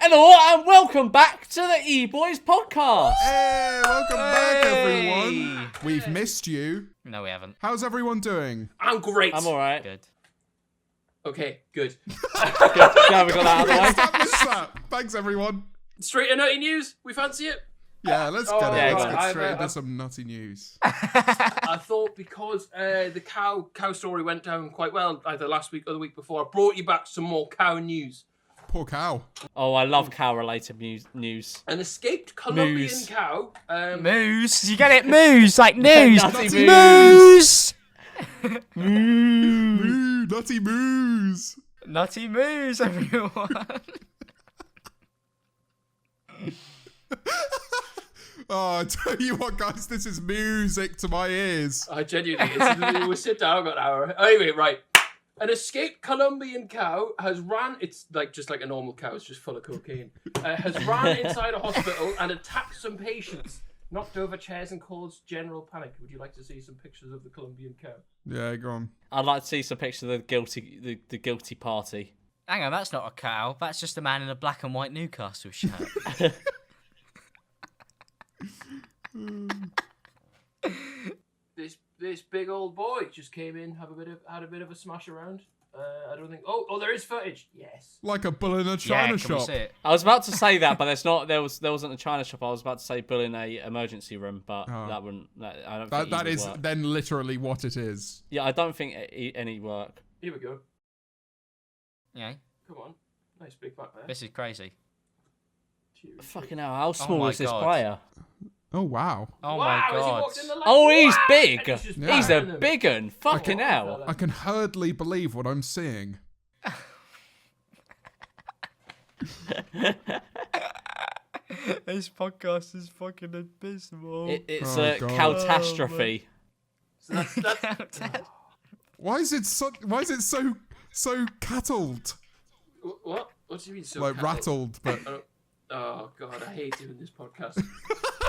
Hello and welcome back to the Eboys podcast. Hey, welcome back, everyone. We've missed you. No, we haven't. How's everyone doing? I'm great. I'm all right. Good. Okay, good. Good. Now we got that out of the way. Establish that. Thanks, everyone. Straight to nutty news. We fancy it? Yeah, let's get yeah, it. Let's go get on. straight I've- into some nutty news. I thought because the cow story went down quite well either last week or the week before, I brought you back some more cow news. Poor cow. Oh, I love cow-related news. An escaped Colombian Moose. cow. Moose. You get it? Moose. Like news. Nutty Moose. Moo, nutty moos. Nutty moose, everyone. Oh, I tell you what, guys, this is music to my ears. I genuinely, we'll sit down, got an hour. Anyway, right. An escaped Colombian cow has ran, it's like just like a normal cow, it's just full of cocaine, has ran inside a hospital and attacked some patients, knocked over chairs and caused general panic. Would you like to see some pictures of the Colombian cow? Yeah, go on. I'd like to see some pictures of the guilty party. Hang on, that's not a cow. That's just a man in a black and white Newcastle shirt. This big old boy just came in, had a bit of a smash around. I don't think. Oh, there is footage. Yes. Like a bull in a Yeah, china can we shop. see it? I was about to say that, but there wasn't a china shop. I was about to say bull in a emergency room, but that wouldn't. I don't think That either is work. then literally what it is. Yeah, I don't think any work. Here we go. Yeah, Come on. Nice big back there. this is crazy. Cheers. Fucking hell! How small my is this God. player? Oh, wow. Oh Wow, my as he god. walked in the light, Oh, he's wow, big. and just Yeah. He's a banging them. big un. Fucking hell! I can hardly believe what I'm seeing. This podcast is fucking abysmal. It's Oh, a God. catastrophe. So that's Why is it so cattled? what? What do you mean? So Like cattle? rattled, but Oh god, I hate doing this podcast.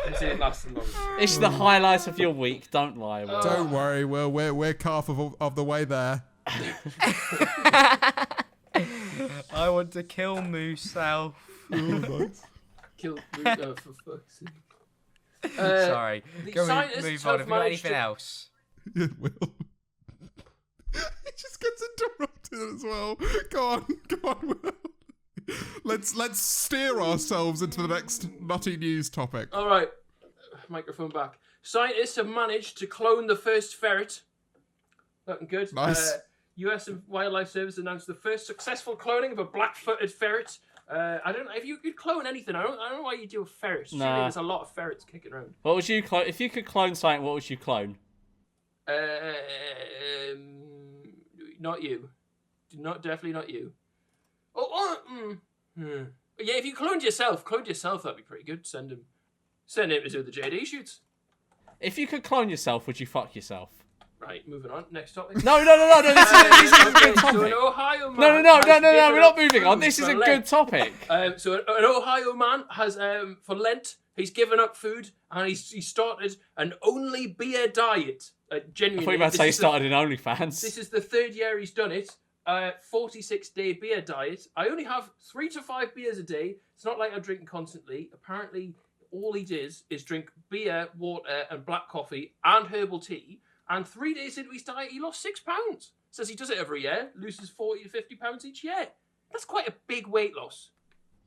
This ain't lasting long. It's the highlight of your week. Don't lie. Will. don't worry, Will. We're half of the way there. I want to kill Moose South. Oh, nice. Kill for fuck's sake. Sorry. the Go scientists move on. have Have you got managed anything to- else? Yeah, Will. He just gets interrupted as well. Go on, Will. Let's steer ourselves into the next nutty news topic. All right, microphone back. Scientists have managed to clone the first ferret. Looking good. Nice. U.S. Wildlife Service announced the first successful cloning of a black-footed ferret. I don't know if you could clone anything. I don't know why you do a ferret. Surely Nah. there's a lot of ferrets kicking around. What would you clone? If you could clone something, what would you clone? Not you. Definitely not you. Yeah, if you cloned yourself, that'd be pretty good. Send him to do the JD shoots. If you could clone yourself, would you fuck yourself? Right, moving on. Next topic. No. This is a Okay, good so an topic. Ohio man. No. has We're given not up moving on. food This is for a Lent. good topic. So an Ohio man has, for Lent, he's given up food and he started an only beer diet. I Genuinely, thought you were about to say he this is started in OnlyFans. This is the third year he's done it. 46-day beer diet. I only have 3 to 5 beers a day. It's not like I'm drinking constantly. Apparently, all he did is drink beer, water, and black coffee and herbal tea. And 3 days into his diet, he lost 6 pounds. Says he does it every year, loses 40 to 50 pounds each year. That's quite a big weight loss.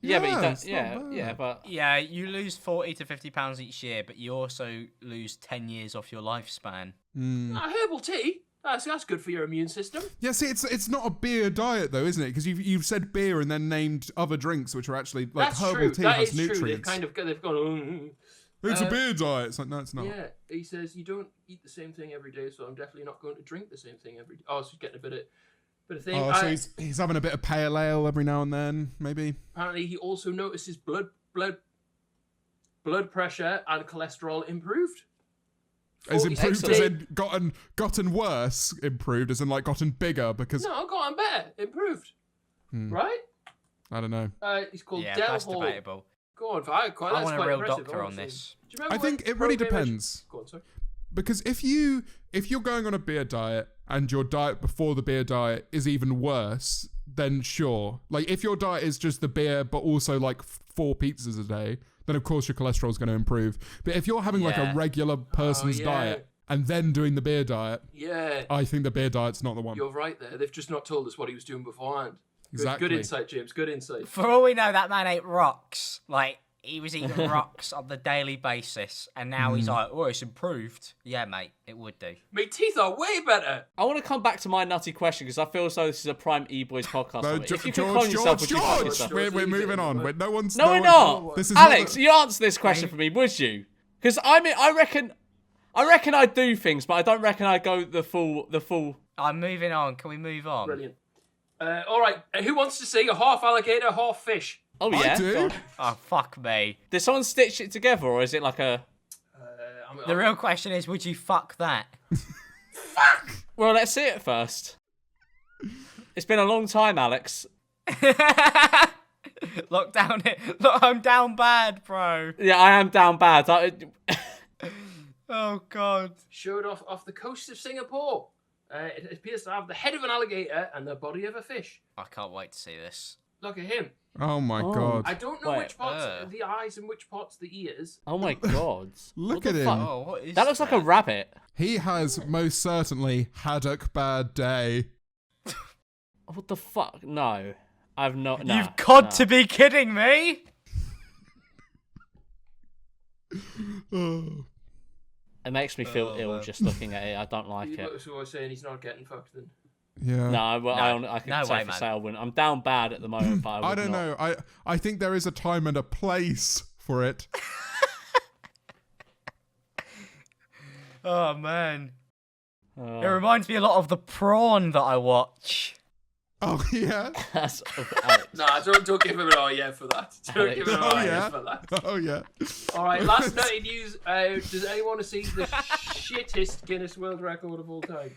Yeah, but he it's does. not Yeah, bad. but Yeah, you lose 40 to 50 pounds each year, but you also lose 10 years off your lifespan. Herbal tea. That's good for your immune system. Yeah, see, it's not a beer diet though, isn't it? Because you've said beer and then named other drinks which are actually like That's herbal true. tea That has is true. nutrients. They've gone. It's a beer diet. It's like no, it's not. Yeah, he says you don't eat the same thing every day, so I'm definitely not going to drink the same thing every day. Oh, so he's getting a bit of thing. Oh, so he's having a bit of pale ale every now and then, maybe. Apparently, he also notices blood pressure and cholesterol improved. Is 46 improved as day- in gotten worse, improved as in like gotten bigger because No, go on, better, improved. Right? I don't know. He's called Yeah, Del that's Hall. debatable. Go on, I that's want a quite real impressive, doctor on honestly. this. Do you remember I think when it really programmers- depends. Go on, sorry. because if you're going on a beer diet and your diet before the beer diet is even worse, then sure. Like if your diet is just the beer but also like 4 pizzas a day, then of course your cholesterol is going to improve. But if you're having like a regular person's diet and then doing the beer diet, I think the beer diet's not the one. You're right there. They've just not told us what he was doing beforehand. Exactly. Good insight, James. Good insight. For all we know, that man ate rocks. Like, he was eating rocks on the daily basis, and now he's like, oh, it's improved. Yeah, mate, it would do. My teeth are way better. I want to come back to my nutty question because I feel as though this is a prime Eboys podcast. No, if you could clone yourself, would you fuck yourself? We're moving on. No one's. No, we're not. This is Alex, you answer this question for me, would you? Because I reckon I do things, but I don't reckon I go the full. I'm moving on. Can we move on? Brilliant. All right. Who wants to see a half alligator, half fish? Oh yeah. I do. Oh, fuck me. Did someone stitch it together, or is it like a? The real question is, would you fuck that? Fuck. Well, let's see it first. It's been a long time, Alex. Look, I'm down bad, bro. Yeah, I am down bad. Oh, God. Showed off the coast of Singapore. It appears to have the head of an alligator and the body of a fish. I can't wait to see this. Look at him. Oh my god. I don't know which parts are the eyes and which parts the ears. Oh my god. Look at him. Oh, what is That looks like a rabbit. He has most certainly had a bad day. What the fuck? No. I've not. No, You've got to be kidding me. Oh. It makes me feel ill just looking at it. I don't like it. So I was saying he's not getting fucked then. Yeah. No, well, I can say for say I wouldn't. I'm down bad at the moment, but I don't know. I think there is a time and a place for it. Oh, man. It reminds me a lot of the prawn that I watch. Oh, yeah? That's, Nah, don't give him an oh yeah for that. Don't give him an oh yeah for that. Oh, yeah. All right, last nutty news. Does anyone want to see the shittest Guinness World Record of all time?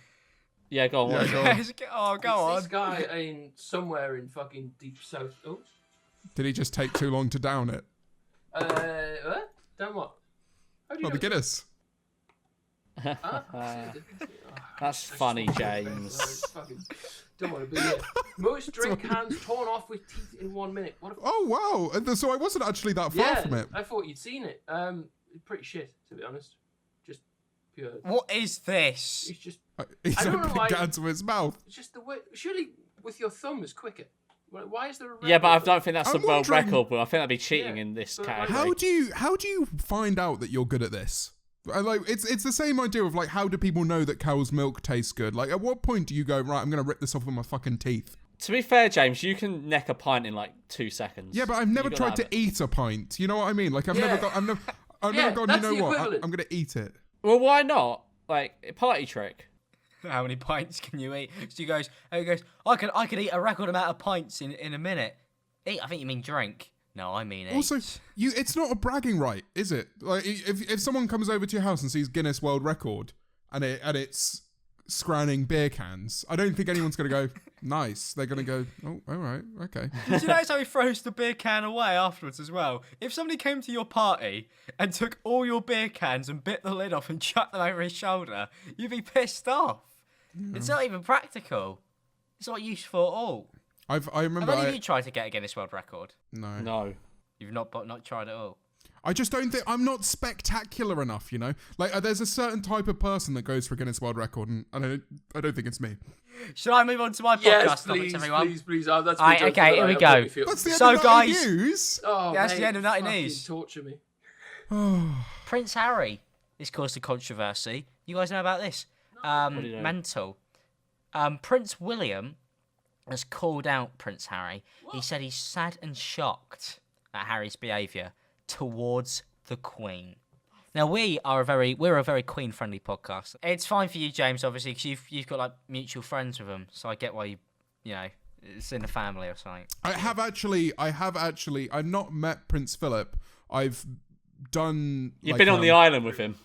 yeah, go on. Yeah, go on. Oh, go on. This guy somewhere in fucking deep south. Oh. Did he just take too long to down it? What? Down what? How do you Oh, the Guinness. That's funny, James. Don't want to be here. Most drink cans torn off with teeth in 1 minute. What a Oh, wow. And so I wasn't actually that far from it. I thought you'd seen it. Pretty shit, to be honest. Just pure. What is this? It's just. He's I don't know opening why- cans with his mouth. It's just the way. Surely with your thumb is quicker. Why is there a? Yeah, but I record? don't think that's the I'm world wondering- record. But I think that'd be cheating Yeah, in this but category. How do you find out that you're good at this? Like it's the same idea of like how do people know that cow's milk tastes good? Like at what point do you go right? I'm gonna rip this off with my fucking teeth. To be fair, James, you can neck a pint in like 2 seconds. Yeah, but I've never You tried gotta to eat a pint. You know what I mean? Like I've Yeah. never gone. I've never gone. You that's know the what? equivalent. I'm gonna eat it. Well, why not? Like a party trick. How many pints can you eat? So he goes, I could eat a record amount of pints in a minute. Eat? I think you mean drink. No, I mean eat. Also, it's not a bragging right, is it? Like if someone comes over to your house and sees Guinness World Record and it's scranning beer cans, I don't think anyone's gonna go nice. They're gonna go, oh, all right, okay. Do you notice how he throws the beer can away afterwards as well? If somebody came to your party and took all your beer cans and bit the lid off and chucked them over his shoulder, you'd be pissed off. It's not even practical. It's not useful at all. I remember. Have any of you tried to get a Guinness World Record? No. No. You've not tried at all. I just don't think I'm not spectacular enough, you know. Like there's a certain type of person that goes for Guinness World Record, and I don't think it's me. Should I move on to my podcast Yes, topics, please, everyone? please. Oh, that's Alright, okay, here we go. That's the end So, of guys- Nutty News. Oh, That's the mate, end of Nutty fucking News. Torture me. Prince Harry is caused a controversy. You guys know about this? do you know? Mental. Prince William has called out Prince Harry. He said he's sad and shocked at Harry's behaviour towards the Queen. Now we're a very Queen-friendly podcast. It's fine for you, James, obviously, because you've got like mutual friends with them. So I get why you know it's in the family or something. I have actually. I've not met Prince Philip. I've done. You've been on the island with him.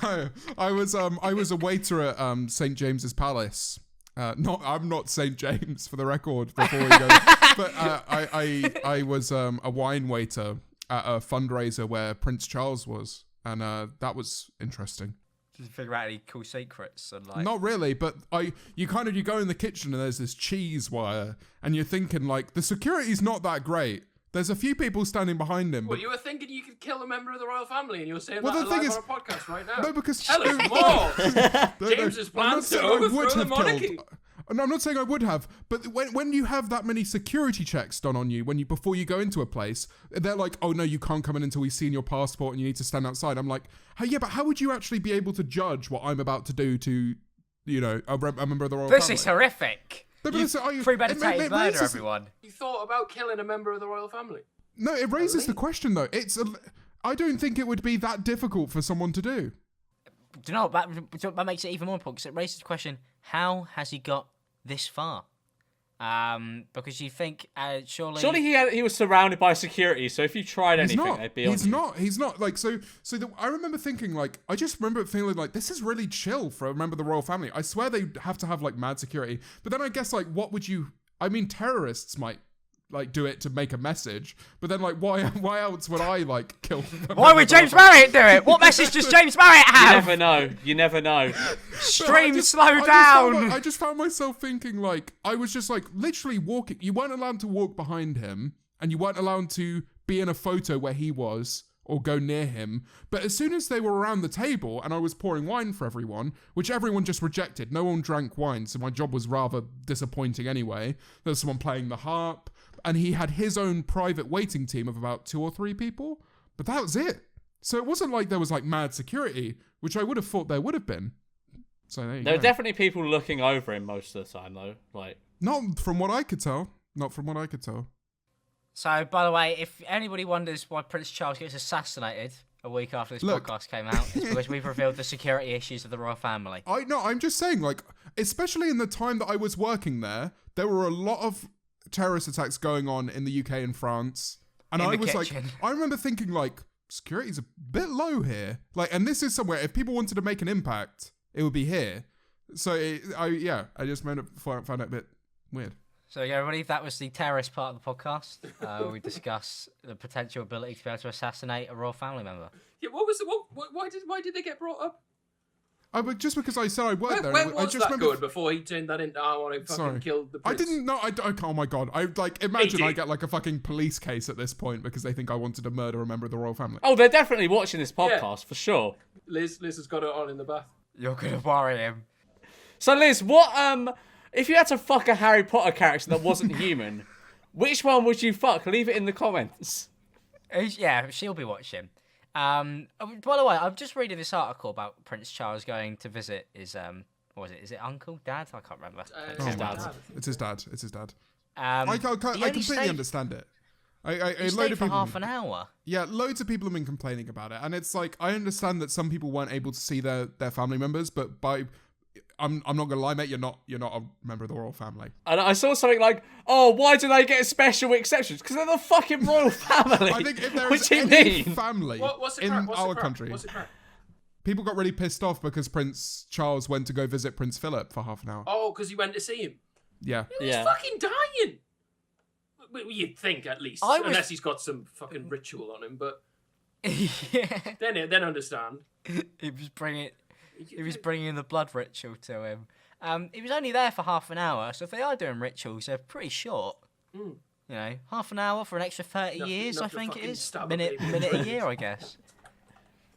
No, I was a waiter at St James's Palace. I'm not St James for the record. Before we go, but I was a wine waiter at a fundraiser where Prince Charles was, and that was interesting. Did you figure out any cool secrets? And like... Not really, but you go in the kitchen and there's this cheese wire, and you're thinking like the security's not that great. There's a few people standing behind him. Well, but you were thinking you could kill a member of the royal family, and you're saying Well, that the thing live is- on a podcast right now. no, because Tell us more. James's plans to overthrow the monarchy. No, I'm not saying I would have, but when you have that many security checks done on you before you go into a place, they're like, oh no, you can't come in until we've seen your passport and you need to stand outside. I'm like, oh, yeah, but how would you actually be able to judge what I'm about to do to, a member of the royal family? This is horrific. No, but Premeditated murder, everyone. You thought about killing a member of the royal family? No, it raises the question though. I don't think it would be that difficult for someone to do. Do you know what? That makes it even more important because it raises the question: how has he got this far? Because you think surely he was surrounded by security. So if you tried anything, they'd be on you. He's not like so. I remember thinking like I just remember feeling like this is really chill for a member of the royal family. I swear they have to have like mad security. But then I guess like what would you? I mean, terrorists might like do it to make a message, but then like why else would I like kill? Why would James Marriott do it? What message does James Marriott have? You never know. Stream slow down. I just found myself thinking like I was just like literally walking. You weren't allowed to walk behind him, and you weren't allowed to be in a photo where he was or go near him. But as soon as they were around the table and I was pouring wine for everyone, which everyone just rejected, no one drank wine, so my job was rather disappointing anyway. There was someone playing the harp, and he had his own private waiting team of about 2 or 3 people, but that was it. So it wasn't like there was like mad security, which I would have thought there would have been. So there are definitely people looking over him most of the time, though. Like, not from what I could tell. Not from what I could tell. So, by the way, if anybody wonders why Prince Charles gets assassinated a week after this podcast came out, it's because we've revealed the security issues of the royal family. I'm just saying, like, especially in the time that I was working there were a lot of terrorist attacks going on in the UK and France. And I was like, I remember thinking, like, security's a bit low here. Like, and this is somewhere, if people wanted to make an impact, it would be here. So, I just found it a bit weird. So, yeah, everybody, that was the terrorist part of the podcast. We discuss the potential ability to be able to assassinate a royal family member. Yeah, what was the why did they get brought up? But just because I said I worked there, When was I just that remember good before he turned that into I want to fucking kill the prince? I didn't know. Oh my god! I like imagine I get like a fucking police case at this point because they think I wanted to murder a member of the royal family. Oh, they're definitely watching this podcast for sure. Liz has got it on in the bath. You're gonna worry him. So Liz, what if you had to fuck a Harry Potter character that wasn't human, which one would you fuck? Leave it in the comments. Yeah, she'll be watching. By the way, I'm just reading this article about Prince Charles going to visit his what was it? Is it uncle, dad? I can't remember. It's his dad. It's his dad. I completely understand it. He stayed for half an hour. Yeah, loads of people have been complaining about it, and it's like I understand that some people weren't able to see their family members, but I'm not gonna lie, mate. You're not a member of the royal family. And I saw something like, "Oh, why do they get special exceptions? Because they're the fucking royal family." I think if there is any family in our country, people got really pissed off because Prince Charles went to go visit Prince Philip for half an hour. Oh, because he went to see him. Yeah. He's fucking dying. Well, you'd think at least, unless he's got some fucking ritual on him. But then understand. He was bringing the blood ritual to him. He was only there for half an hour, so if they are doing rituals, they're pretty short. You know, half an hour for an extra 30 years, I think it is. Minute a year, I guess.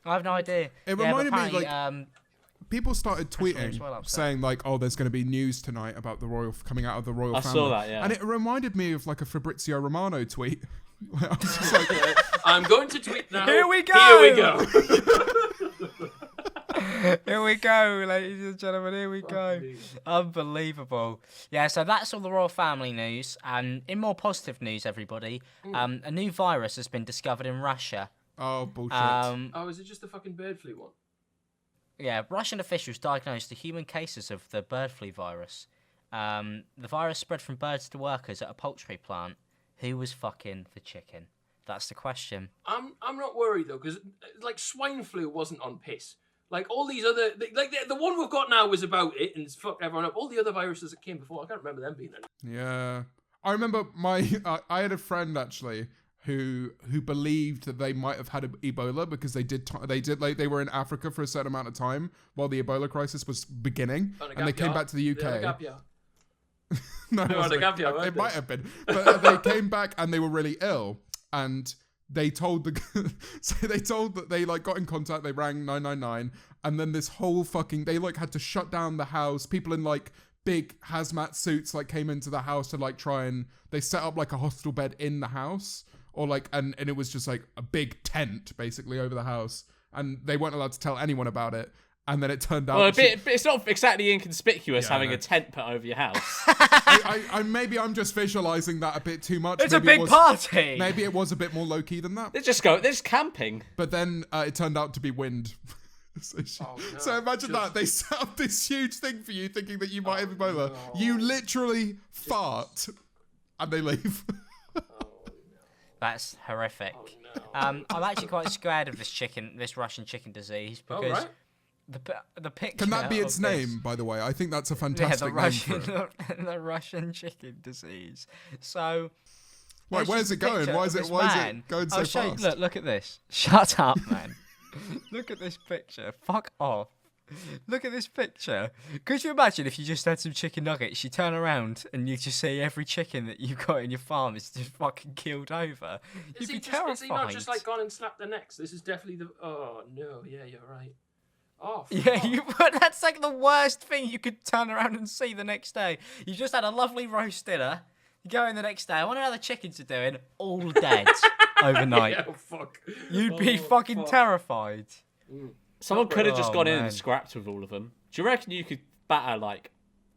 I have no idea. It reminded me, like, people started tweeting saying, like, oh, there's going to be news tonight about the royal coming out of the royal family. I saw that, yeah. And it reminded me of, like, a Fabrizio Romano tweet. I was just like, I'm going to tweet now. Here we go! Here we go. Here we go, ladies and gentlemen, here we go. Unbelievable. Yeah, so that's all the royal family news. And in more positive news, everybody, a new virus has been discovered in Russia. Oh, bullshit. Is it just the fucking bird flu one? Yeah, Russian officials diagnosed the human cases of the bird flu virus. The virus spread from birds to workers at a poultry plant. Who was fucking the chicken? That's the question. I'm not worried, though, because, like, swine flu wasn't on piss. Like, all these other... Like, the one we've got now was about it, and it's fucked everyone up. All the other viruses that came before, I can't remember them being in it. Yeah. I remember I had a friend, actually, who believed that they might have had Ebola because they were in Africa for a certain amount of time while the Ebola crisis was beginning, and they came back to the UK. No, it might have been, but they came back and they were really ill, and they told that they like got in contact. They rang 999, and then this whole they like had to shut down the house. People in like big hazmat suits like came into the house to like try and they set up like a hospital bed in the house. Or like, and it was just like a big tent basically over the house, and they weren't allowed to tell anyone about it. And then it turned out. Well, it's not exactly inconspicuous having a tent put over your house. Maybe I'm just visualizing that a bit too much. It's a big party. Maybe it was a bit more low key than that. They're just camping. But then it turned out to be wind. So imagine that they set up this huge thing for you, thinking that you might have Ebola. No. You literally fart, and they leave. That's horrific. I'm actually quite scared of this Russian chicken disease, because the picture. Can that be its name, by the way? I think that's a fantastic name for it. The Russian chicken disease. So. Wait, where's it going? Why is it going so fast? Look at this. Shut up, man. Look at this picture. Fuck off. Look at this picture. Could you imagine if you just had some chicken nuggets, you turn around and you just see every chicken that you've got in your farm is just fucking killed over? You'd be terrified. Is he not just like gone and snapped their necks? This is definitely the... Oh, no. Yeah, you're right. Oh, yeah, that's like the worst thing you could turn around and see the next day. You just had a lovely roast dinner. You go in the next day. I wonder how the chickens are doing. All dead overnight. Yeah, fuck. You'd be fucking terrified. Someone could have just gone in and scrapped with all of them. Do you reckon you could batter like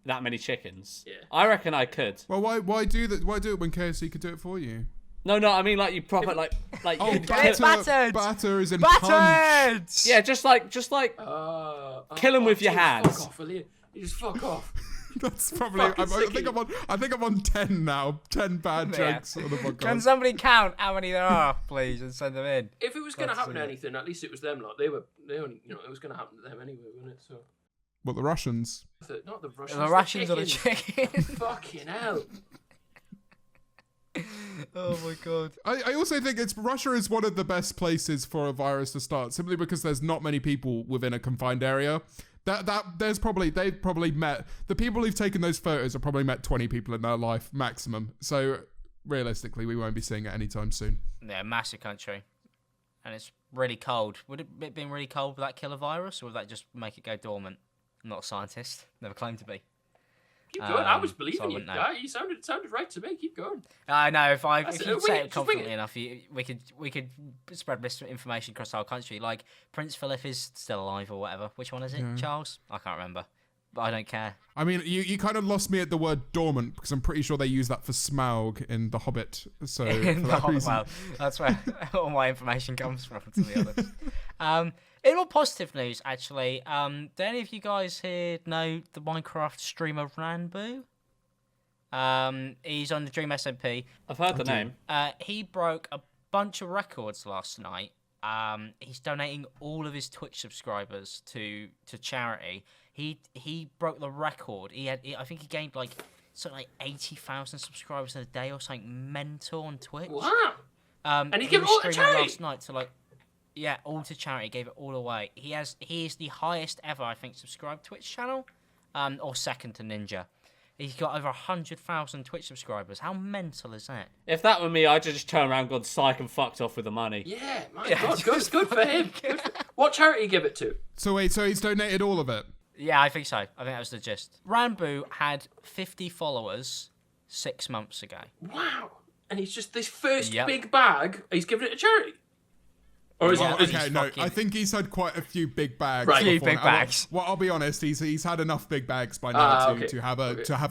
that many chickens? Yeah. I reckon I could. Well, why do that? Why do it when KFC could do it for you? No, I mean like you proper like. Oh, batter is in battered. punch. Yeah, just like kill them with your hands. Fuck off, will you? You just fuck off. That's probably. I think I'm on 10 now. 10 bad jokes on the podcast. Can somebody count how many there are, please, and send them in? If it was going to happen to anything, at least it was them. Like they only, it was going to happen to them anyway, wasn't it? So. What, the Russians? Not the Russians. The Russians or the chicken. Fucking hell. Oh my god. I also think Russia is one of the best places for a virus to start, simply because there's not many people within a confined area. They've probably met the people who've taken those photos have probably met 20 people in their life maximum. So realistically, we won't be seeing it anytime soon. Yeah, massive country, and it's really cold. Would it been really cold with that killer virus, or would that just make it go dormant? I'm not a scientist. Never claimed to be. Keep going. I was believing you. You sounded right to me. Keep going. I know. If you say it confidently enough, we could spread misinformation across the whole country. Like Prince Philip is still alive or whatever. Which one is it? Yeah. Charles? I can't remember. But I don't care. I mean, you kind of lost me at the word dormant, because I'm pretty sure they use that for Smaug in The Hobbit. So well, that's where all my information comes from, to be honest. In more positive news, actually, do any of you guys here know the Minecraft streamer Ranboo? He's on the Dream SMP. I've heard the name. He broke a bunch of records last night. He's donating all of his Twitch subscribers to charity. He broke the record. I think he gained like something like 80,000 subscribers in a day or something mental on Twitch. Wow! And he gave it all to charity last night to like. Yeah, all to charity. Gave it all away. He is the highest ever, I think, subscribed Twitch channel, or second to Ninja. He's got over 100,000 Twitch subscribers. How mental is that? If that were me, I'd just turn around, gone psych, and fucked off with the money. Yeah, my God, good for him. What charity give it to? So wait, he's donated all of it? Yeah, I think so. I think that was the gist. Ranboo had 50 followers 6 months ago. Wow. And he's just this first big bag, he's giving it to charity. Or is I think he's had quite a few big bags. Right. A few big bags. Well, I'll be honest. He's had enough big bags by now to have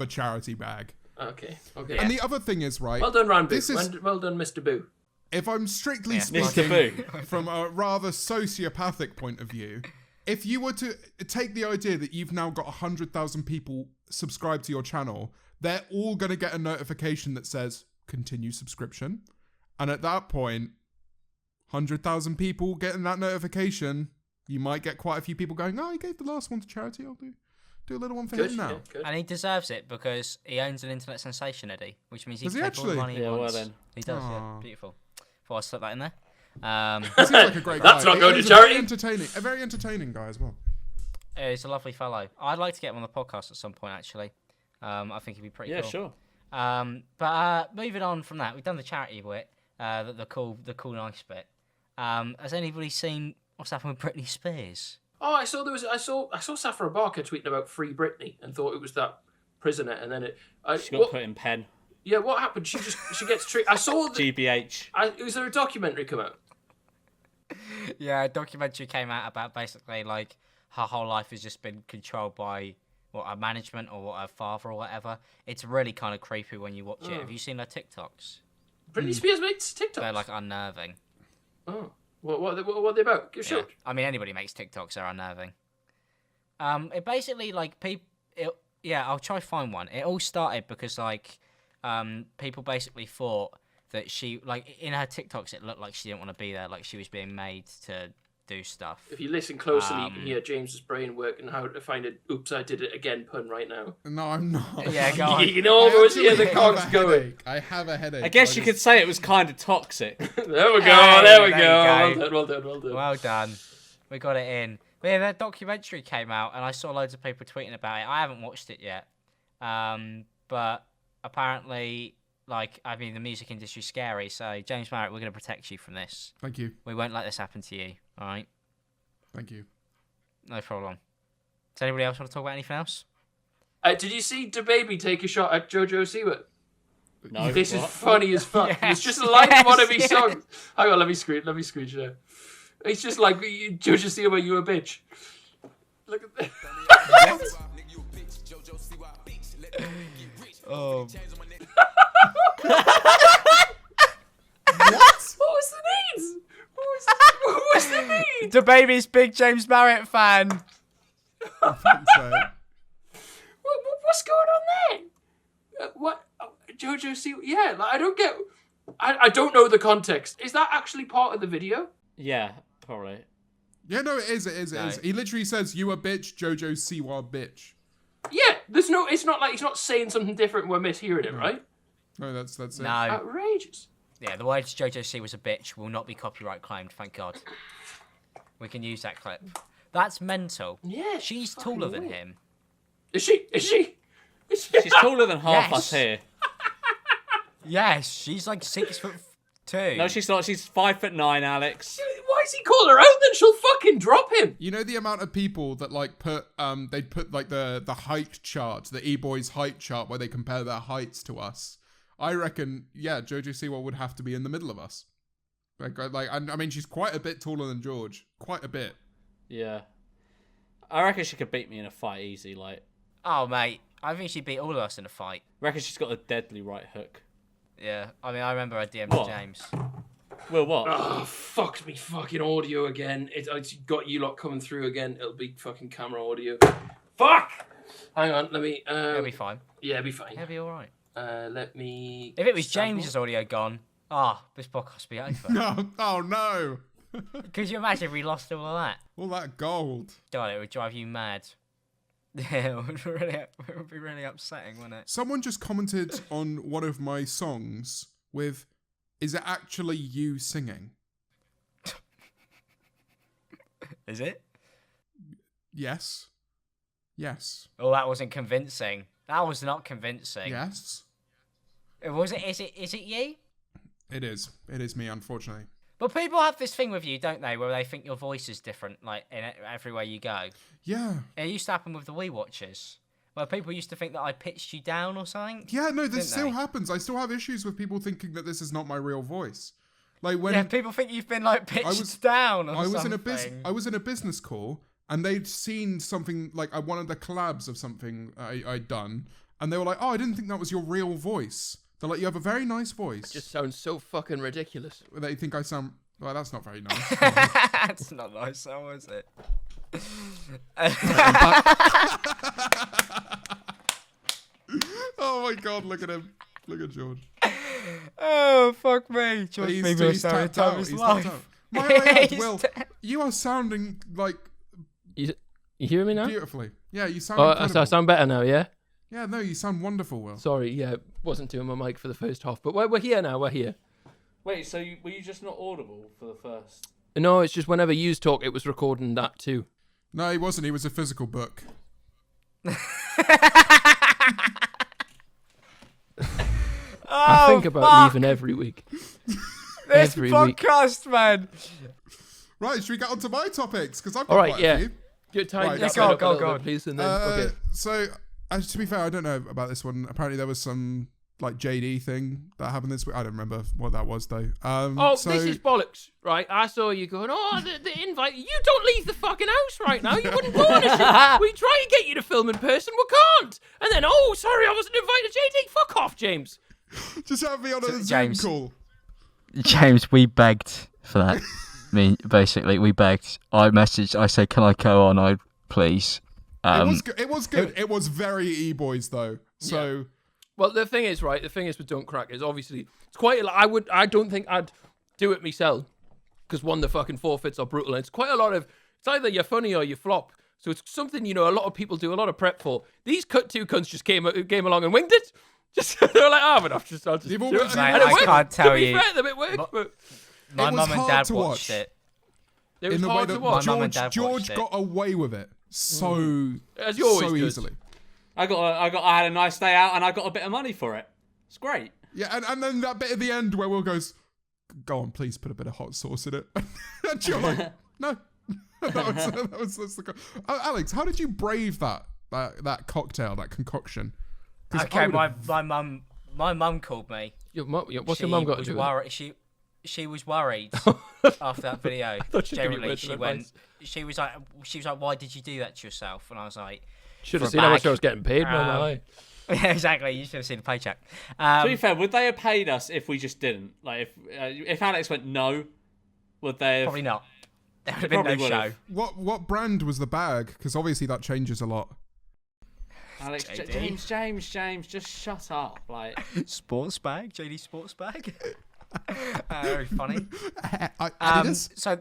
a charity bag. Okay. And the other thing is, right? Well done, Ranboo. Well done, Mr. Boo. If I'm strictly speaking from a rather sociopathic point of view, if you were to take the idea that you've now got 100,000 people subscribed to your channel, they're all going to get a notification that says continue subscription, and at that point, 100,000 people getting that notification, you might get quite a few people going, oh, he gave the last one to charity, I'll do a little one for him now. Good. And he deserves it because he owns an internet sensation, Eddie, which means he can take all the money he wants. Well then. He does, yeah. Beautiful. Thought I'd slip that in there. He seems like a great guy. That's not He going to is charity. A very entertaining guy as well. He's a lovely fellow. I'd like to get him on the podcast at some point, actually. I think he'd be pretty cool. Yeah, sure. But moving on from that, we've done the charity bit, the cool, nice bit. Has anybody seen what's happened with Britney Spears? Oh, I saw Safra Barker tweeting about Free Britney and thought it was that prisoner, and then She got put in pen. Yeah, what happened? She gets treated. I saw GBH. Was there a documentary come out? Yeah, a documentary came out about basically like her whole life has just been controlled by her management or her father or whatever. It's really kind of creepy when you watch it. Have you seen her TikToks? Britney Spears makes TikToks. They're like unnerving. Oh, what are they about? Give Yeah. sure. I mean, anybody makes TikToks, they're unnerving. It basically like people. Yeah, I'll try to find one. It all started because like people basically thought that she like in her TikToks it looked like she didn't want to be there, like she was being made to do stuff. If you listen closely, you can hear James's brain working how to find an "oops, I did it again" pun right now. No, I'm not. Yeah, go on. You can almost hear the cogs going. I have a headache. I guess you could say it was kind of toxic. There we go. Hey, there we there you go. go. Well done. Well done. We got it in. But yeah, that documentary came out, and I saw loads of people tweeting about it. I haven't watched it yet, but apparently, like, I mean, the music industry's scary. So, James Marriott, we're going to protect you from this. Thank you. We won't let this happen to you. All right? Thank you. No problem. Does anybody else want to talk about anything else? Did you see DaBaby take a shot at Jojo Siwa? No. This is what? funny as fuck. Yes, It's just a line in one of his yes. songs. Hang on, let me screen share. It's just like Jojo Siwa, you a bitch. Look at that. Oh. What was the needs? What was the need? The baby's big James Marriott fan. I think so. What's going on there? What? Jojo Siwa? Yeah, like, I don't get. I don't know the context. Is that actually part of the video? Yeah, probably. Yeah, no, it is. No. He literally says, "You a bitch, Jojo Siwa bitch." Yeah, there's no. It's not like he's not saying something different. We're mishearing it, right? No, that's it. No. Outrageous. Yeah, the words Jojo C was a bitch will not be copyright claimed, thank God. We can use that clip. That's mental. Yeah, She's fucking taller than weird. him. Is she? She's taller than half Yes. us here. Yes, she's like 6'2". No, she's not. She's 5'9", Alex. Why is he calling her out then? She'll fucking drop him. You know the amount of people that like put they put like the height chart, the Eboys height chart, where they compare their heights to us. I reckon, yeah, Jojo Siwa would have to be in the middle of us. I mean, she's quite a bit taller than George, quite a bit. Yeah. I reckon she could beat me in a fight easy. Like, Oh, mate, I think she'd beat all of us in a fight. reckon she's got a deadly right hook. Yeah, I mean, I remember I DM'd What? James. Well, what? Oh, fucked me fucking audio again. It's got you lot coming through again. It'll be fucking camera audio. Fuck! Hang on, let me... It'll be fine. Yeah, it'll be fine. It'll be alright. Let me... If it was sample. James's audio gone, this podcast would be over. No, oh no, Could you imagine if we lost all of that? all that gold. God, it would drive you mad. Yeah, it would be really upsetting, wouldn't it? Someone just commented on one of my songs with, "Is it actually you singing?" Is it? Yes. Yes. Oh, that wasn't convincing. That was not convincing. Yes. Was it? Is it you? It is. It is me, unfortunately. But people have this thing with you, don't they, where they think your voice is different, like in everywhere you go. Yeah. It used to happen with the Wii Watchers, where people used to think that I pitched you down or something. Yeah, no, this Didn't still they? happens. I still have issues with people thinking that this is not my real voice. Like when Yeah, people think you've been like pitched was- down or I was something. I was in a business call and they'd seen something like one of the collabs of something I'd done, and they were like, "Oh, I didn't think that was your real voice." They're like, "You have a very nice voice." Just sounds so fucking ridiculous. They think I sound. Well, that's not very nice. That's not nice, so is it? Oh my god, look at him. Look at George. Oh, fuck me. George He's Bieber is having tapped time out. of his He's life. tapped out. My God, He's Will, you are sounding like You hear me now? beautifully. Yeah, you sound Oh, incredible. so I sound better now, yeah? Yeah, no, you sound wonderful, Will. Sorry, yeah, wasn't doing my mic for the first half, but we're here now, we're here. Wait, so were you just not audible for the first? No, it's just whenever you talk, it was recording that too. No, he wasn't. He was a physical book. I think about leaving every week. This every podcast, man. Right, should we get on to my topics? Because I've got All right, quite yeah. a few. Good time. Right, Yeah, so- go, please, and then okay. So, to be fair, I don't know about this one. Apparently, there was some like JD thing that happened this week. I don't remember what that was though. This is bollocks, right? I saw you going, the invite. You don't leave the fucking house right now. You wouldn't go on a shoot. We try and get you to film in person. We can't. And then, sorry, I wasn't invited. JD, fuck off, James. just have me on a Zoom James. call. James, we begged for that. Basically, we begged. I messaged. I said, "Can I go on? Please." It was good. It was good. It was very Eboys though. So Well, the thing is, right? The thing is with Don't Crack is obviously it's quite. I don't think I'd do it myself because one, the fucking forfeits are brutal, and it's quite a lot of. It's either you're funny or you flop. So it's something a lot of people do a lot of prep for. These two cunts just came along and winged it. Just they were like, I'll just do You've it. always- And Mate, it I worked. can't tell To be you. fair, it worked, but My It was mum and hard dad to watched watch. it. it was in the way hard to that watch. My mum and dad George watched it. got away with it so As you always so do. easily. I had a nice day out and I got a bit of money for it. It's great. Yeah, and then that bit at the end where Will goes, "Go on, please put a bit of hot sauce in it," and you're like, "No." That's the. Alex, how did you brave that cocktail, that concoction? 'Cause I Okay, would've- my mum called me. What's your mum got to was do? worried, she was worried after that video. thought she'd give you Generally, words of she went. advice. She was like, "Why did you do that to yourself?" And I was like, Should for have a seen how much bag. I was getting paid. Man, Yeah, exactly. You should have seen the paycheck. To be fair, would they have paid us if we just didn't? Like if Alex went no, would they have? Probably not. There would have been Probably no would show. have. What brand was the bag? Because obviously that changes a lot. Alex, JD. James, just shut up. Like, Sports bag, JD sports bag. Very funny. Adidas? So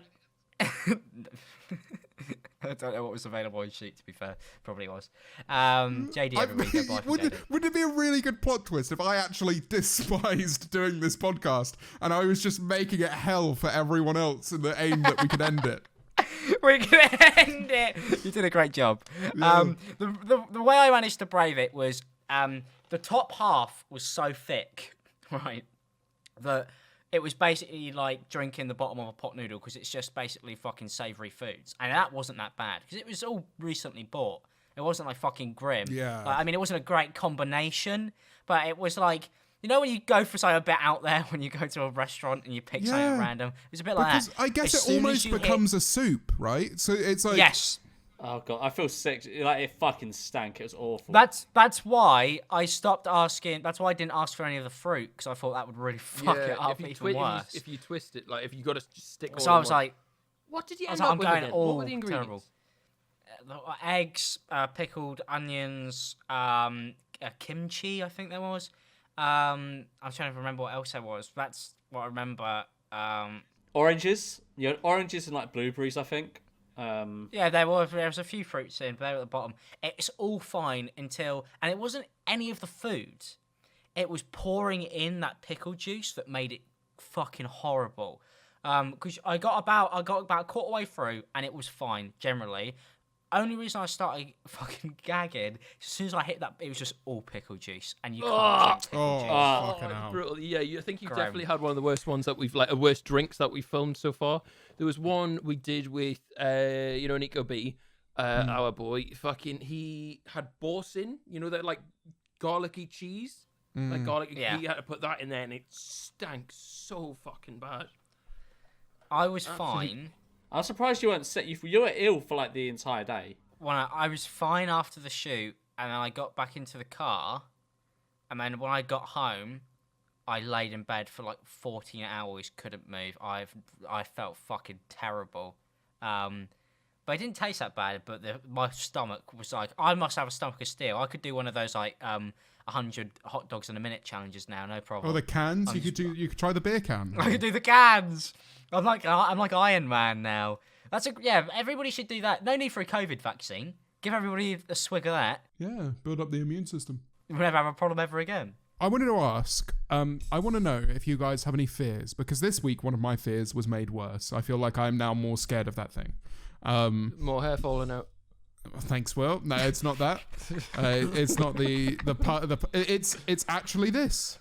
I don't know what was available on Sheet. To be fair, probably was. JD every week. I buy from JD. Wouldn't it be a really good plot twist if I actually despised doing this podcast and I was just making it hell for everyone else in the aim that we could end it? We're gonna end it. You did a great job. The way I managed to brave it was the top half was so thick, right, that it was basically like drinking the bottom of a pot noodle because it's just basically fucking savoury foods, and that wasn't that bad because it was all recently bought. It wasn't like fucking grim. Yeah. Like, I mean, it wasn't a great combination, but it was like. You know when you go for something a bit out there, when you go to a restaurant and you pick something Yeah. random? It was a bit like Because that. I guess As it soon as almost you hit- becomes a soup, right? So it's like Yes. oh god, I feel sick. Like it fucking stank. It was awful. That's why I stopped asking. That's why I didn't ask for any of the fruit because I thought that would really fuck it up even worse. If you twist it, like if you got to stick. So I was like, what did you I was end like, up I'm with going again? all What were the ingredients? terrible. Eggs, pickled onions, kimchi. I think there was. I'm trying to remember what else there was. That's what I remember. Oranges. You had oranges and like blueberries, I think. Yeah, there was a few fruits in, but they were at the bottom. It's all fine until, and it wasn't any of the food. It was pouring in that pickle juice that made it fucking horrible. Because I got about a quarter way through, and it was fine generally. Only reason I started fucking gagging, as soon as I hit that, it was just all pickle juice, and you can't drink pickle juice. fucking hell. Brutal. Yeah, I think you Grim. definitely had one of the worst ones that we've worst drinks that we've filmed so far. There was one we did with Nico B, our boy. Fucking, he had boursin, that like garlicky cheese, like garlic. Yeah. He had to put that in there, and it stank so fucking bad. I was fine. I'm surprised you weren't sick. You were ill for like the entire day. When I was fine after the shoot, and then I got back into the car, and then when I got home, I laid in bed for like 14 hours, couldn't move. I felt fucking terrible. But it didn't taste that bad. But my stomach was like, I must have a stomach of steel. I could do one of those like 100 hot dogs in a minute challenges now, no problem. Oh, the cans. You could try the beer can. I could do the cans. I'm like Iron Man now. Everybody should do that. No need for a COVID vaccine. Give everybody a swig of that. Yeah, build up the immune system. We'll never have a problem ever again. I wanted to ask, I want to know if you guys have any fears, because this week one of my fears was made worse. I feel like I'm now more scared of that thing. More hair falling out. Thanks, Will. No, it's not that. It's not the part of the. It's actually this.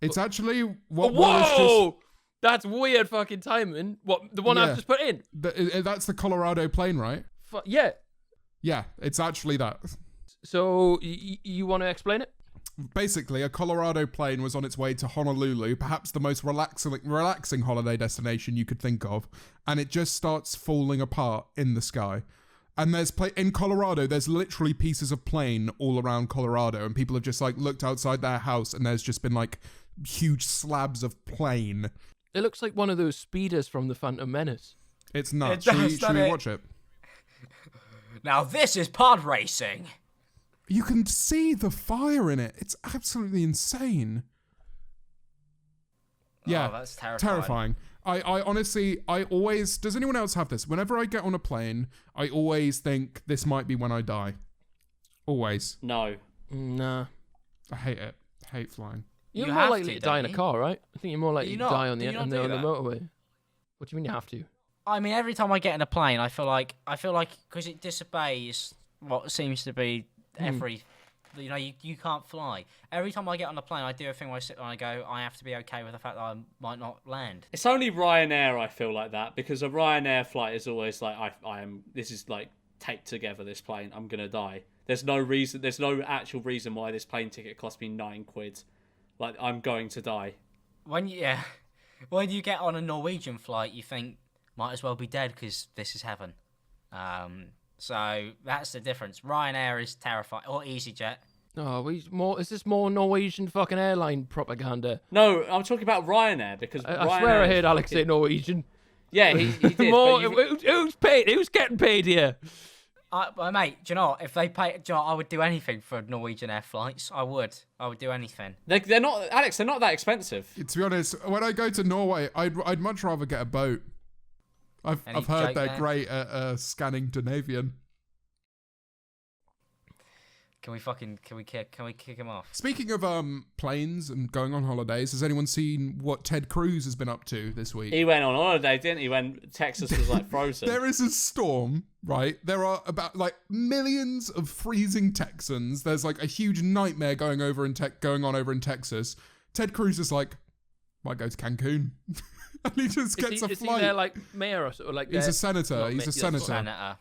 It's actually what Will is Whoa! That's weird fucking timing. What, the one I've just put in? That's the Colorado plane, right? Yeah. Yeah, it's actually that. So, you want to explain it? Basically, a Colorado plane was on its way to Honolulu, perhaps the most relaxing holiday destination you could think of, and it just starts falling apart in the sky. And in Colorado, there's literally pieces of plane all around Colorado, and people have just like looked outside their house, and there's just been like huge slabs of plane. It looks like one of those speeders from the Phantom Menace. It's nuts. It does, Should we watch it? Now this is pod racing. You can see the fire in it. It's absolutely insane. Yeah, Oh, that's terrifying. I honestly, does anyone else have this? Whenever I get on a plane, I always think this might be when I die. Always. No. Nah. I hate it. I hate flying. You're You more have likely to, to die in don't a you? car, right? I think you're more likely you to not? die on Do the you not on do the that? motorway. What do you mean you have to? I mean, every time I get in a plane, I feel like because it disobeys what seems to be every. You know, you can't fly. Every time I get on a plane, I do a thing where I sit there and I go, I have to be okay with the fact that I might not land. It's only Ryanair I feel like that, because a Ryanair flight is always like, this is like taped together, this plane, I'm going to die. There's no actual reason why this plane ticket cost me £9. Like, I'm going to die. When you get on a Norwegian flight, you think, might as well be dead because this is heaven. So that's the difference. Ryanair is terrifying, or EasyJet. Oh, is this more Norwegian fucking airline propaganda? No, I'm talking about Ryanair, because I swear I heard Alex say Norwegian. Yeah, he did. More, but who's paid? Who's getting paid here? Mate, do you know what? If they pay, I would do anything for Norwegian air flights. I would do anything. they're not, Alex, they're not that expensive. To be honest, when I go to Norway, I'd much rather get a boat. I've heard they're great at scanning Danavian. Can we kick him off? Speaking of planes and going on holidays, has anyone seen what Ted Cruz has been up to this week? He went on holiday, didn't he, when Texas was like frozen? There is a storm, right? There are about like millions of freezing Texans. There's like a huge nightmare going on over in Texas. Ted Cruz is like, might go to Cancun. And he just gets a Is flight. he their like mayor or so, like? He's a senator. He's a senator. Senator.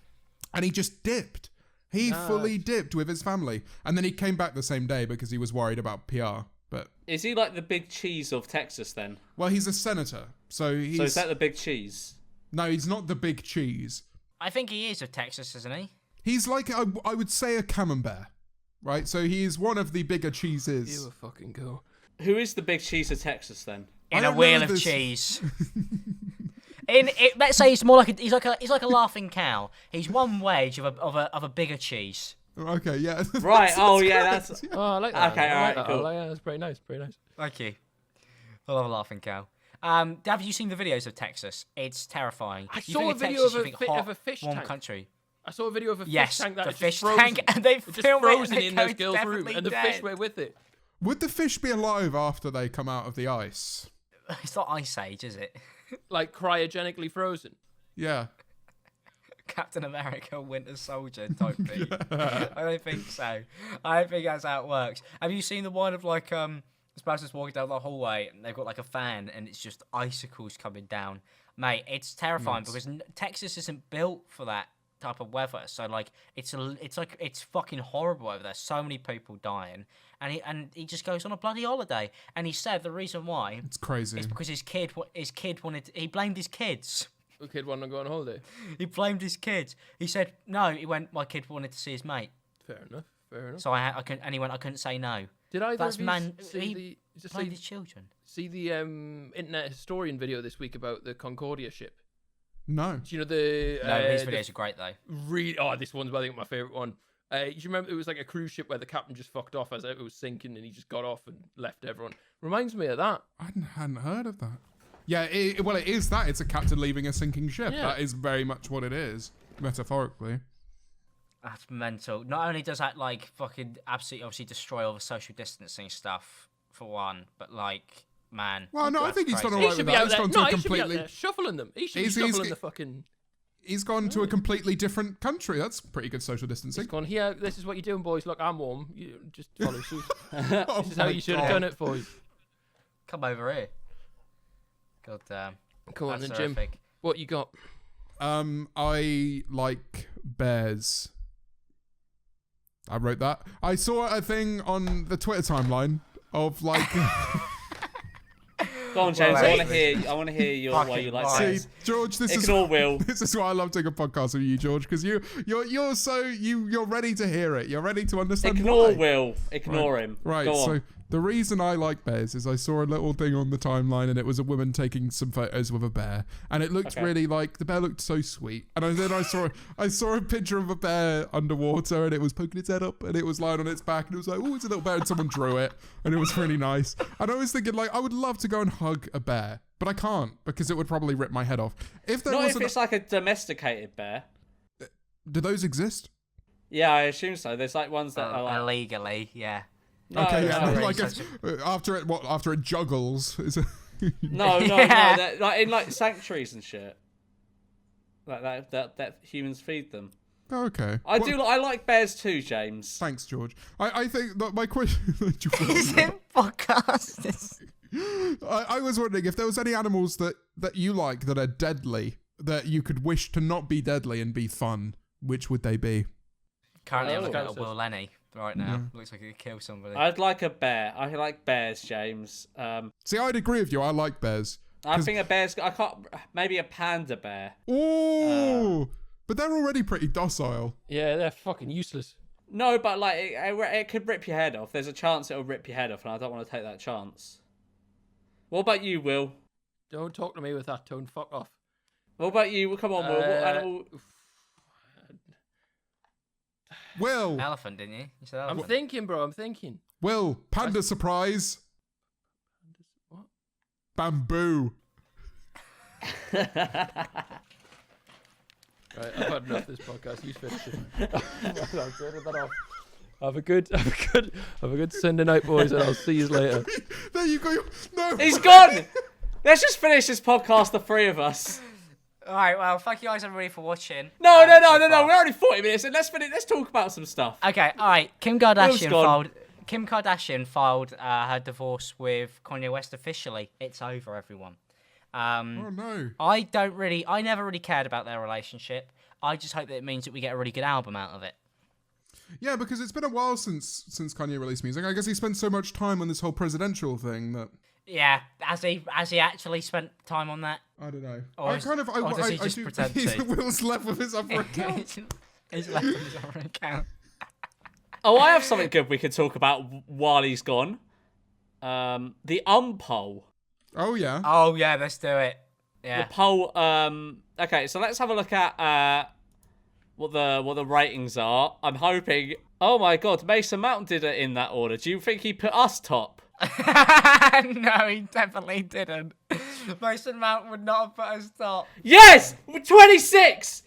And he just dipped. He fully dipped with his family. And then he came back the same day because he was worried about PR. But Is he like the big cheese of Texas then? well, he's a senator. So he's... So is that the big cheese? No, he's not the big cheese. I think he is of Texas, isn't he? He's like, I would say a camembert. Right? So he is one of the bigger cheeses. You a fucking go. Who is the big cheese of Texas then? In I a don't wheel know of this. cheese. Let's say he's more like he's like a laughing cow. He's one wedge of a bigger cheese. Okay, yeah. Right, oh yeah, correct. that's... Oh, I like that. Okay, I like alright, that. cool. I like that. That's pretty nice. Pretty nice. Thank you. I love a laughing cow. Have you seen the videos of Texas? It's terrifying. I You saw think a of video Texas, of you think of hot, a fish warm tank. country. I saw a video of a fish Yes, tank that the is fish just frozen. tank, and they It's just film it, frozen and in they those go, girls' room, definitely and the fish dead. were with it. Would the fish be alive after they come out of the ice? It's not Ice Age, is it? Like cryogenically frozen. Yeah. Captain America, Winter Soldier type thing. I don't think so. I don't think that's how it works. Have you seen the one of like this person's walking down the hallway and they've got like a fan and it's just icicles coming down? Mate, it's terrifying because Texas isn't built for that type of weather. So like it's fucking horrible over there. So many people dying, and he just goes on a bloody holiday. And he said the reason why It's crazy. is because his kid wanted. He blamed his kids. The kid wanted to go on holiday. He blamed his kids. He said no. He went. My kid wanted to see his mate. Fair enough. Fair enough. So I couldn't. And he went. I couldn't say no. Did either That's of you man. see He the just blamed see, his children. see the internet historian video this week about the Concordia ship? No. Do you know the No, these the videos are great though. really? Oh, this one's I think my favorite one. You remember it was like a cruise ship where the captain just fucked off as it was sinking and he just got off and left everyone. Reminds me of that. I hadn't heard of that. Yeah, it is that. It's a captain leaving a sinking ship. Yeah. That is very much what it is, metaphorically. That's mental. Not only does that like fucking absolutely obviously destroy all the social distancing stuff for one, but like, man. Well, no, I that's think he's done crazy. all right with that. He's gone to a he should be out completely. there shuffling them. He should be He's- shuffling the fucking. He's gone to a completely different country. That's pretty good social He's distancing. gone, here, this is what you're doing, boys. Look, I'm warm. You just follow suit. Oh This is how my you should have God. done it, boys. Come over here. God damn. Come on That's then, Jim. horrific. What you got? I like bears. I wrote that. I saw a thing on the Twitter timeline of like. Go on, James. Well, I want to hear your why Fucking you like right. See, bears. George, this Ignore is Will. this is why I love doing a podcast with you, George, because you're so you're ready to hear it. You're ready to understand. Ignore why. Will. Ignore him. Right, Go on. so the reason I like bears is I saw a little thing on the timeline and it was a woman taking some photos with a bear and it looked Okay. really like the bear looked so sweet and then I saw a picture of a bear underwater and it was poking its head up and it was lying on its back and it was like, oh, it's a little bear, and someone drew it and it was really nice. And I was thinking like I would love to go and hug a bear, but I can't because it would probably rip my head off. If there Not if wasn't, it's like a domesticated bear. do those exist? Yeah, I assume so. There's like ones that are like. Illegally, yeah. No, Okay, no, yeah, no, like it's after it juggles. Is it? no, Yeah. they're, like in like sanctuaries and shit. Like that humans feed them. Okay. I Well, do. I like bears too, James. Thanks, George. I think that my question. Is it podcast? I was wondering if there was any animals that you like that are deadly that you could wish to not be deadly and be fun. Which would they be? Currently, I'm Oh. looking at WillNE right now. Looks like he could kill somebody. I'd like a bear. I like bears, James. See, I'd agree with you. I like bears. I think a bear's. I can't. Maybe a panda bear. Ooh, but they're already pretty docile. Yeah, they're fucking useless. No, but like it could rip your head off. There's a chance it'll rip your head off, and I don't want to take that chance. What about you, Will? Don't talk to me with that tone. Fuck off. What about you? Come on, Will. What animal? Will, Elephant, didn't you? You said I'm elephant. thinking, bro. I'm thinking. Will, panda surprise. What? Bamboo. Right, I've had enough of this podcast. You finish it. I'm turning that off. Have a good Sunday night, boys, and I'll see you later. There you go. No, He's gone. Let's just finish this podcast, the three of us. All right, well, thank you guys everybody for watching. No. so far. We're only 40 minutes, and let's finish. Let's talk about some stuff. Okay, all right. Kim gone. Kardashian filed her divorce with Kanye West officially. It's over, everyone. Oh no. I never really cared about their relationship. I just hope that it means that we get a really good album out of it. Yeah, because it's been a while since Kanye released music. I guess he spent so much time on this whole presidential thing that Yeah, has he actually spent time on that? I don't know. Or I does he just pretend to? Will's left with his other account. He's left on his other account. Oh, I have something good we could talk about while he's gone. The poll. Oh yeah. Oh yeah, let's do it. Yeah. The poll. Okay, so let's have a look at what the ratings are. I'm hoping. Oh my God, Mason Mount did it in that order. Do you think he put us top? No, he definitely didn't. Mason Mount would not have put us top. Yes, 26%.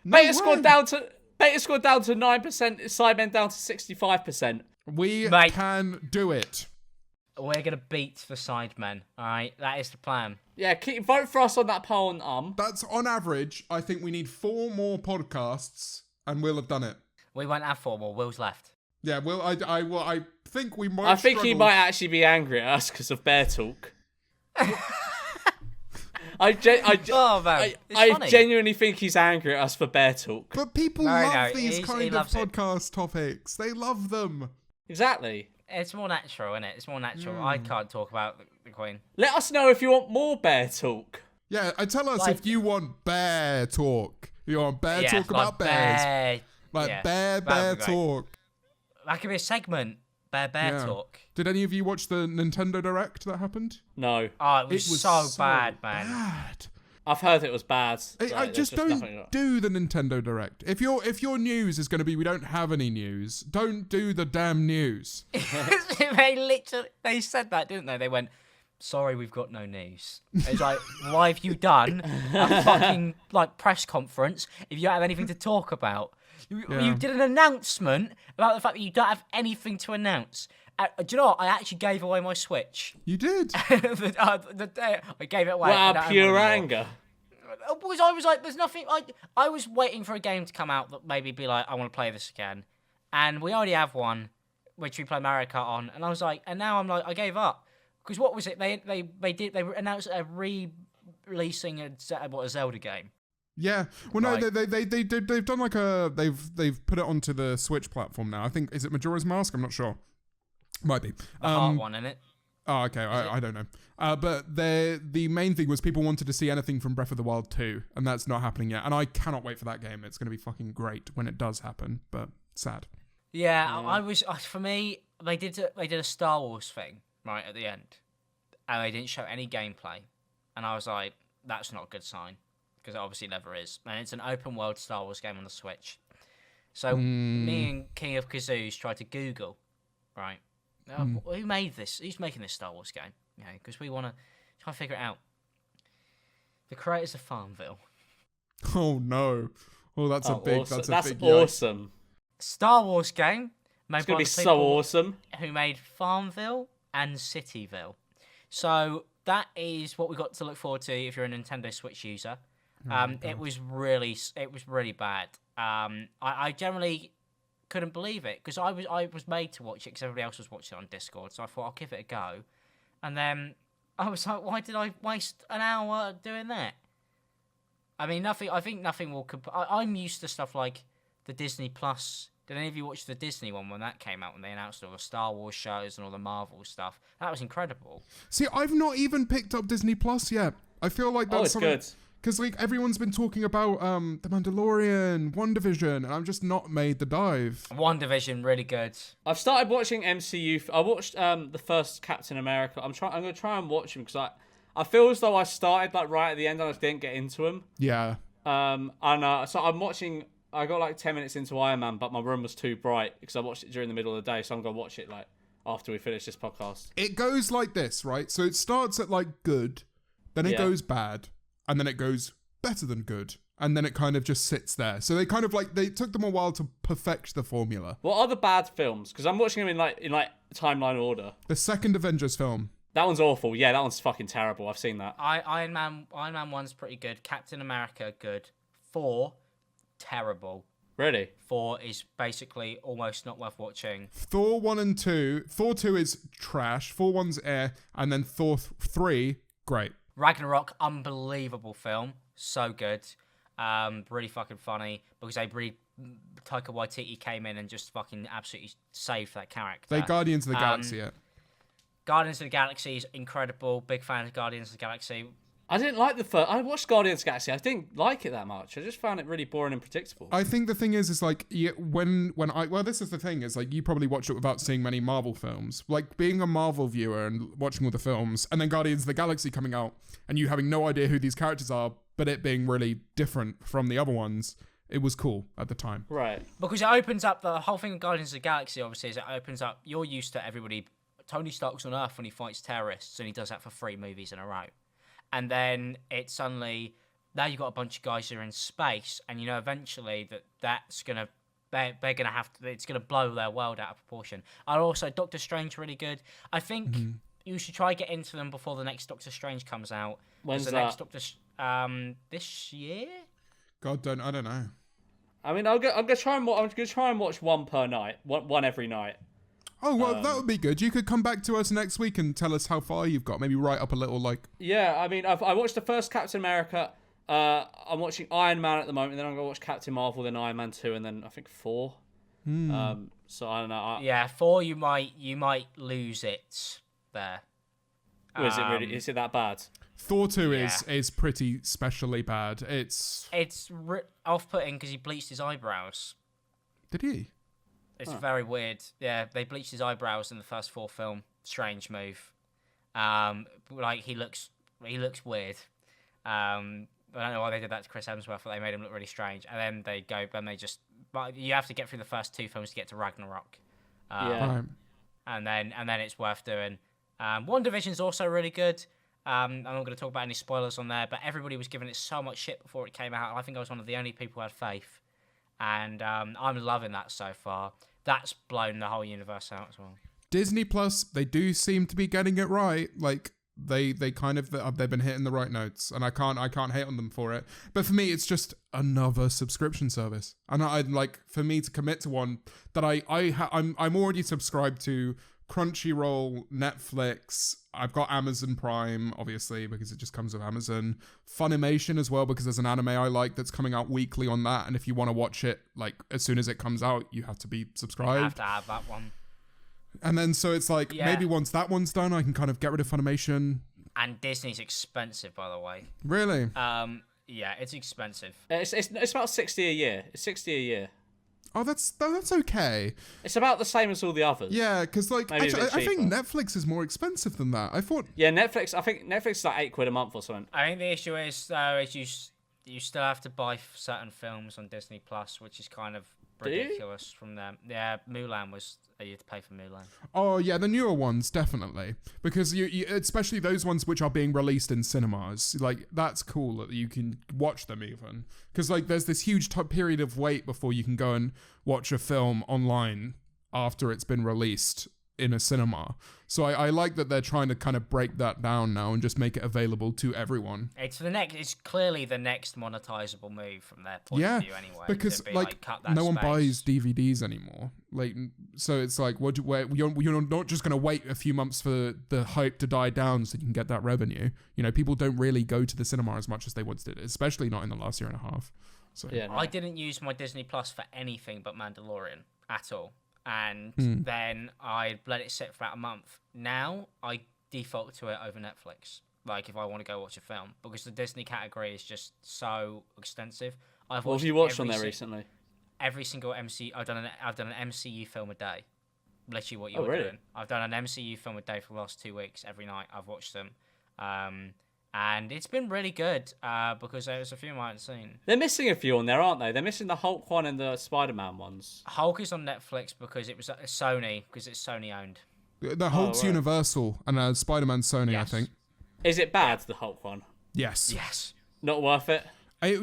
Beta scored way. down to 9%. Sidemen down to 65%. We Mate. can do it. We're gonna beat the Sidemen. All right, that is the plan. Yeah, vote for us on that poll on That's on average. I think we need 4 more podcasts, and we'll have done it. We won't have 4 more. Will's left. Yeah. Will I think we might. I think he struggle. might actually be angry at us because of bear talk. I Oh man, it's funny. genuinely think he's angry at us for bear talk. But people No, love no, these he kind of loves it. podcast topics. They love them. Exactly. It's more natural, isn't it? It's more natural. I can't talk about the Queen. Let us know if you want more bear talk. Yeah, tell us Like- if you want bear talk. You want bear Yeah, talk about like bears. bear. Like yeah, bear that'd be great. talk. That could be a segment. Bear Yeah. talk. Did any of you watch the Nintendo Direct that happened? No, Oh, it was, was so bad, man. bad. I've heard it was bad. I Like, there's just nothing- don't do the Nintendo Direct. If your news is going to be we don't have any news, don't do the damn news. They said that, didn't they? They went, sorry, we've got no news. It's like, why have you done a fucking like press conference if you don't have anything to talk about? You did an announcement about the fact that you don't have anything to announce. Do you know what? I actually gave away my Switch. You did. the day I gave it away. Wow, pure anger. Because I was like, there's nothing. I was waiting for a game to come out that maybe be like, I want to play this again, and we already have one, which we play Mario Kart on, and I was like, and now I'm like, I gave up because what was it? They announced a releasing a Zelda game. Yeah. Well, no, Right. they've done like they've put it onto the Switch platform now. I think, is it Majora's Mask? I'm not sure. Might be. The heart one in it. Oh, okay. I don't know. But the main thing was people wanted to see anything from Breath of the Wild 2, and that's not happening yet. And I cannot wait for that game. It's going to be fucking great when it does happen, but sad. Yeah, I was. For me, they did a Star Wars thing right at the end, and they didn't show any gameplay, and I was like, that's not a good sign, because it obviously never is. And it's an open world Star Wars game on the Switch. So me and King of Kazoos tried to Google, right? Who made this? Who's making this Star Wars game? You know, because we want to try and figure it out. The creators of Farmville. Oh no! Oh, that's a big. Awesome. That's big. Awesome. Star Wars game made It's by gonna be the so people awesome. who made Farmville and Cityville. So that is what we got to look forward to if you're a Nintendo Switch user. It was really bad. I generally couldn't believe it because I was made to watch it because everybody else was watching it on Discord. So I thought I'll give it a go, and then I was like, why did I waste an hour doing that? I mean, nothing. I think nothing will. I'm used to stuff like the Disney Plus. Did any of you watch the Disney one when that came out when they announced all the Star Wars shows and all the Marvel stuff? That was incredible. See, I've not even picked up Disney Plus yet. I feel like that's It's something. good. Because like everyone's been talking about The Mandalorian, WandaVision, and I've just not made the dive. WandaVision, really good. I've started watching MCU. I watched the first Captain America. I'm gonna try and watch him because I feel as though I started like right at the end and I just didn't get into him. Yeah. So I'm watching. I got like 10 minutes into Iron Man, but my room was too bright because I watched it during the middle of the day. So I'm gonna watch it like after we finish this podcast. It goes like this, right? So it starts at like good, then it goes bad, and then it goes better than good, and then it kind of just sits there. So they kind of like, they took them a while to perfect the formula. What are the bad films? Because I'm watching them in like timeline order. The second Avengers film. That one's awful. Yeah, that one's fucking terrible. I've seen that. Iron Man 1's pretty good. Captain America, good. Thor, terrible. Really? 4 is basically almost not worth watching. Thor 1 and 2. Thor 2 is trash. Thor 1's air. And then Thor 3, great. Ragnarok, unbelievable film. So good. Really fucking funny because Taika Waititi came in and just fucking absolutely saved that character. They Guardians of the Galaxy yet. Guardians of the Galaxy is incredible. Big fan of Guardians of the Galaxy. I didn't like the first. I watched Guardians of the Galaxy. I didn't like it that much. I just found it really boring and predictable. I think the thing is like, this is the thing, is like, you probably watch it without seeing many Marvel films. Like, being a Marvel viewer and watching all the films, and then Guardians of the Galaxy coming out, and you having no idea who these characters are, but it being really different from the other ones, it was cool at the time. Right. Because it opens up, the whole thing of Guardians of the Galaxy, obviously, is it opens up, you're used to everybody, Tony Stark's on Earth when he fights terrorists, and he does that for 3 movies in a row. And then it's suddenly, now you've got a bunch of guys who are in space, and you know eventually that's gonna, they're gonna have to, it's gonna blow their world out of proportion. And also Doctor Strange really good. I think you should try get into them before the next Doctor Strange comes out. When's the that? next Doctor this year? I don't know. I mean, I'm gonna try and watch one per night, one every night. Oh, well, that would be good. You could come back to us next week and tell us how far you've got. Maybe write up a little, like... Yeah, I mean, I watched the first Captain America. I'm watching Iron Man at the moment. Then I'm going to watch Captain Marvel, then Iron Man 2, and then I think 4. So I don't know. Yeah, 4 you might lose it there. Is it really? Is it that bad? Thor 2 is pretty specially bad. It's off-putting because he bleached his eyebrows. Did he? It's very weird. Yeah, they bleached his eyebrows in the first Thor film. Strange move. Like he looks weird. I don't know why they did that to Chris Hemsworth, but they made him look really strange. And then but you have to get through the first 2 films to get to Ragnarok. Yeah. Right. And then it's worth doing. WandaVision's also really good. I'm not going to talk about any spoilers on there, but everybody was giving it so much shit before it came out. I think I was one of the only people who had faith. And I'm loving that so far. That's blown the whole universe out as well. Disney Plus, they do seem to be getting it right. Like they kind of they've been hitting the right notes, and I can't hate on them for it. But for me, it's just another subscription service, and I'd like for me to commit to one that I'm already subscribed to. Crunchyroll, Netflix, I've got Amazon Prime, obviously, because it just comes with Amazon. Funimation as well, because there's an anime I like that's coming out weekly on that, and if you want to watch it, like, as soon as it comes out, you have to be subscribed. You have to have that one. And then, so it's like, maybe once that one's done, I can kind of get rid of Funimation. And Disney's expensive, by the way. Really? Yeah, it's expensive. It's about 60 a year. It's 60 a year. Oh, that's okay. It's about the same as all the others. Yeah, because like actually, I think Netflix is more expensive than that. I thought. Yeah, Netflix. I think Netflix is like £8 a month or something. I think the issue is though is you still have to buy certain films on Disney Plus, which is kind of ridiculous from them. Yeah, Mulan was you had to pay for Mulan. Oh yeah, the newer ones definitely, because you especially those ones which are being released in cinemas. Like that's cool that you can watch them even, because like there's this huge period of wait before you can go and watch a film online after it's been released in a cinema. So I like that they're trying to kind of break that down now and just make it available to everyone. It's clearly the next monetizable move from their point of view anyway. Because like cut that no one space. buys DVDs anymore. Like so it's like you're not just going to wait a few months for the hype to die down so you can get that revenue. You know, people don't really go to the cinema as much as they once did, especially not in the last year and a half. So yeah, no. I didn't use my Disney Plus for anything but Mandalorian at all. And then I let it sit for about a month. Now I default to it over Netflix. Like if I want to go watch a film, because the Disney category is just so extensive. What have you watched on there recently? Every single MCU. I've done an MCU film a day. Literally what you're doing. I've done an MCU film a day for the last 2 weeks. Every night I've watched them. And it's been really good because there's a few I haven't seen. They're missing a few on there, aren't they? They're missing the Hulk one and the Spider-Man ones. Hulk is on Netflix because it was Sony, because it's Sony owned. The Hulk's Universal and Spider-Man Sony, I think. Is it bad, the Hulk one? Yes. Yes. Not worth it?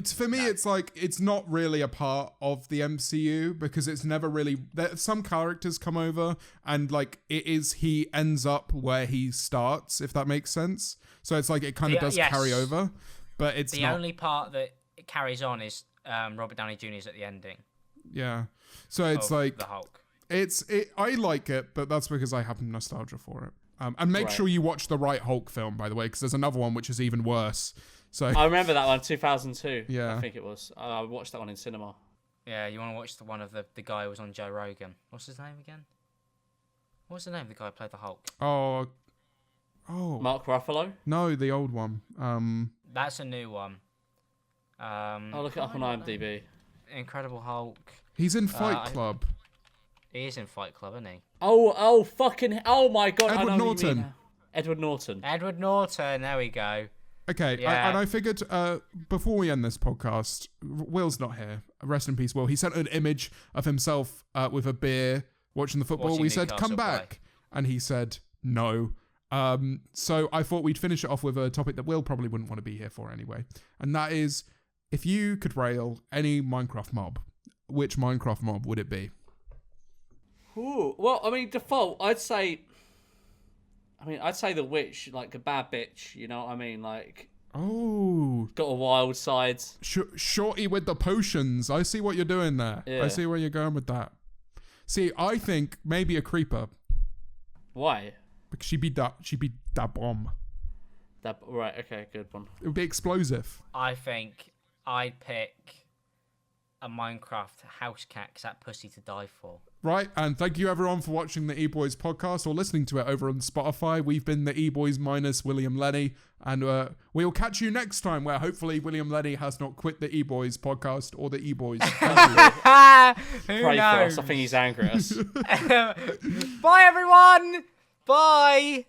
For me, it's like, it's not really a part of the MCU because it's never really... Some characters come over and like he ends up where he starts, if that makes sense. So it's like it kind of does carry over, but it's the only part that it carries on is Robert Downey Jr.'s at the ending. Yeah. So it's like... The Hulk. I like it, but that's because I have nostalgia for it. And make sure you watch the right Hulk film, by the way, because there's another one which is even worse. So I remember that one, 2002. Yeah, I think it was. I watched that one in cinema. Yeah, you want to watch the one of the guy who was on Joe Rogan. What's his name again? What's the name of the guy who played the Hulk? Oh, Mark Ruffalo? No, the old one. That's a new one. I'll look it up on IMDb. Incredible Hulk. He's in Fight Club. He is in Fight Club, isn't he? Oh my god! Edward Norton. Edward Norton. Edward Norton. There we go. Okay, Yeah. I figured before we end this podcast, Will's not here. Rest in peace, Will. He sent an image of himself with a beer watching the football. Watching We said, Newcastle come back. And he said, no. So I thought we'd finish it off with a topic that Will probably wouldn't want to be here for anyway. And that is, if you could rail any Minecraft mob, which Minecraft mob would it be? Ooh, well, I mean, default, I'd say the witch, like a bad bitch, you know what I mean? Like, got a wild side. Shorty with the potions. I see what you're doing there. Yeah. I see where you're going with that. See, I think maybe a creeper. Why? Because she'd be that bomb. Right, okay, good one. It would be explosive. I think I'd pick a Minecraft house cat because that pussy to die for. Right, and thank you everyone for watching the Eboys podcast or listening to it over on Spotify. We've been the Eboys minus WillNE, and we'll catch you next time where hopefully WillNE has not quit the Eboys podcast or the Eboys. Who Pray knows? for us. I think he's angry at us. Bye, everyone. Bye.